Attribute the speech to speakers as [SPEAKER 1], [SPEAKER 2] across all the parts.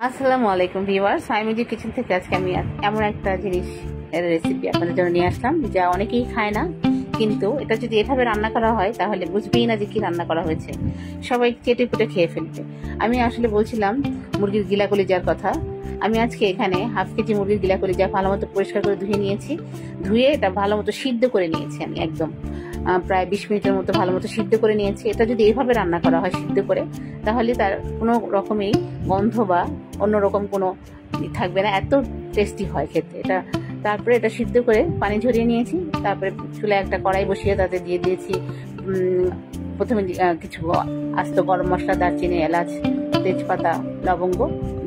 [SPEAKER 1] আসসালামু আলাইকুম viewers, সাইমিজি kitchen থেকে আজকে আমি এমন একটা জিনিস রেসিপি আপনাদের জন্য নিয়ে আসলাম যা অনেকেই খায় না, কিন্তু এটা যদি এভাবে রান্না করা হয় তাহলে বুঝবেই না যে কি রান্না করা হয়েছে, সবাই চেটে পুটে খেয়ে ফেলবে। আমি আসলে বলছিলাম মুরগির গিলা কলিজার কথা। আমি আজকে এখানে হাফ কেজি মুরগির গিলা কলিজা ভালো মতো পরিষ্কার করে ধুয়ে নিয়েছি। ধুয়ে এটা ভালো মতো সিদ্ধ করে নিয়েছি আমি একদম প্রায় 20 মিনিটের মতো ভালো মতো সিদ্ধ করে নিয়েছি। এটা যদি এইভাবে রান্না করা হয় সিদ্ধ করে, তাহলে তার কোনো রকমই গন্ধ বা অন্যরকম কোনো থাকবে না, এত টেস্টি হয় খেতে এটা। তারপরে এটা সিদ্ধ করে পানি ঝরিয়ে নিয়েছি। তারপরে চুলায় একটা কড়াই বসিয়ে তাতে দিয়ে দিয়েছি প্রথমে কিছু আস্ত গরম মশলা, দারচিনি, এলাচ, তেজপাতা, লবঙ্গ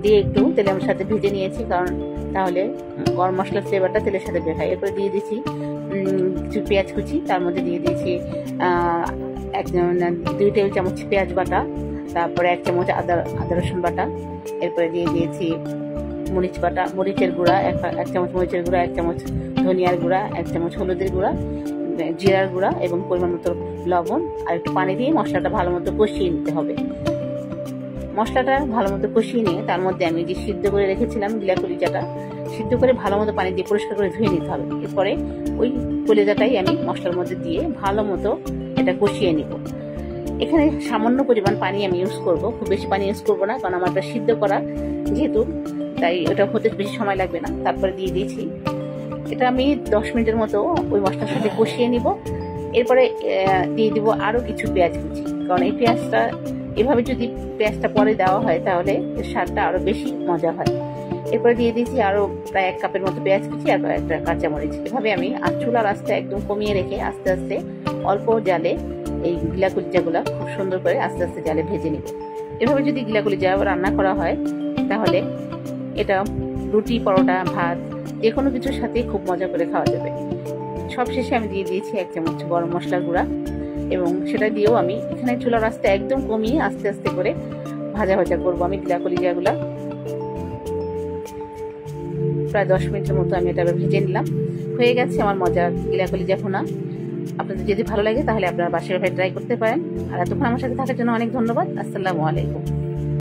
[SPEAKER 1] দিয়ে একটু তেলের সাথে ভেজে নিয়েছি, কারণ তাহলে গরম মশলার ফ্লেভারটা তেলের সাথে বের হয়। এরপরে দিয়ে দিয়েছি কিছু পেঁয়াজ কুচি, তার মধ্যে দিয়ে দিয়েছি 2 টেবিল চামচ পেঁয়াজ বাটা, তারপরে 1 চামচ আদা রসুন বাটা, এরপরে দিয়ে দিয়েছি মরিচ বাটা, মরিচের গুঁড়া 1 চামচ মরিচের গুঁড়া, 1 চামচ ধনিয়ার গুঁড়া, 1 চামচ হলুদের গুঁড়া, জিরার গুঁড়া এবং পরিমাণ মতো লবণ, আর একটু পানি দিয়ে মশলাটা ভালো মতো কষিয়ে নিতে হবে। মশলাটা ভালো মতো কষিয়ে নিয়ে তার মধ্যে আমি যে সিদ্ধ করে রেখেছিলাম গিলা কলিজাটা, সিদ্ধ করে ভালো মতো পানি দিয়ে পরিষ্কার করে ধুয়ে নিতে হবে। এরপরে ওই কলিজাটাই আমি মশলার মধ্যে দিয়ে ভালো মতো এটা কষিয়ে নিব। এখানে সামান্য পরিমাণ পানি আমি ইউজ করব, খুব বেশি পানি ইউজ করব না, কারণ আমার এটা সিদ্ধ করা যেহেতু, তাই ওটা হতে বেশি সময় লাগবে না। তারপরে দিয়ে দিয়েছি এটা আমি 10 মিনিটের মতো ওই মশলার সাথে কষিয়ে নিব। এরপরে দিয়ে দিব আরো কিছু পেঁয়াজ কুচি, কারণ এই পেঁয়াজটা এভাবে যদি পেঁয়াজটা পরে দেওয়া হয় তাহলে স্বাদটা আরো বেশি মজা হয়। এরপরে দিয়ে দিয়েছি আরো প্রায় 1 কাপের মতো পেঁয়াজ কুচি আর একটা কাঁচামরিচ। এভাবে আমি চুলার আঁচটা একদম কমিয়ে রেখে আস্তে আস্তে অল্প জালে এই গিলা কলিজাগুলা খুব সুন্দর করে আস্তে আস্তে জালে ভেজে নিব। এভাবে যদি গিলা কলিজা রান্না করা হয় তাহলে এটা রুটি, পরোটা, ভাত যে কোনো কিছুর সাথে খুব মজা করে খাওয়া যাবে। সবশেষে আমি দিয়ে দিয়েছি 1 চামচ গরম মশলা গুঁড়া, এবং সেটা দিয়েও আমি এখানে চুলার আঁচটা একদম কমিয়ে আস্তে আস্তে করে ভাজা ভাজা করবো আমি গিলা কলিজাগুলা। প্রায় 10 মিনিটের মতো আমি এটা ভেজে নিলাম। হয়ে গেছে আমার মজার গিলা কলিজা ভুনা। আপনাদের যদি ভালো লাগে তাহলে আপনারা বাসায় ট্রাই করতে পারেন। আর এতক্ষণ আমার সাথে থাকার জন্য অনেক ধন্যবাদ। আসসালামু আলাইকুম।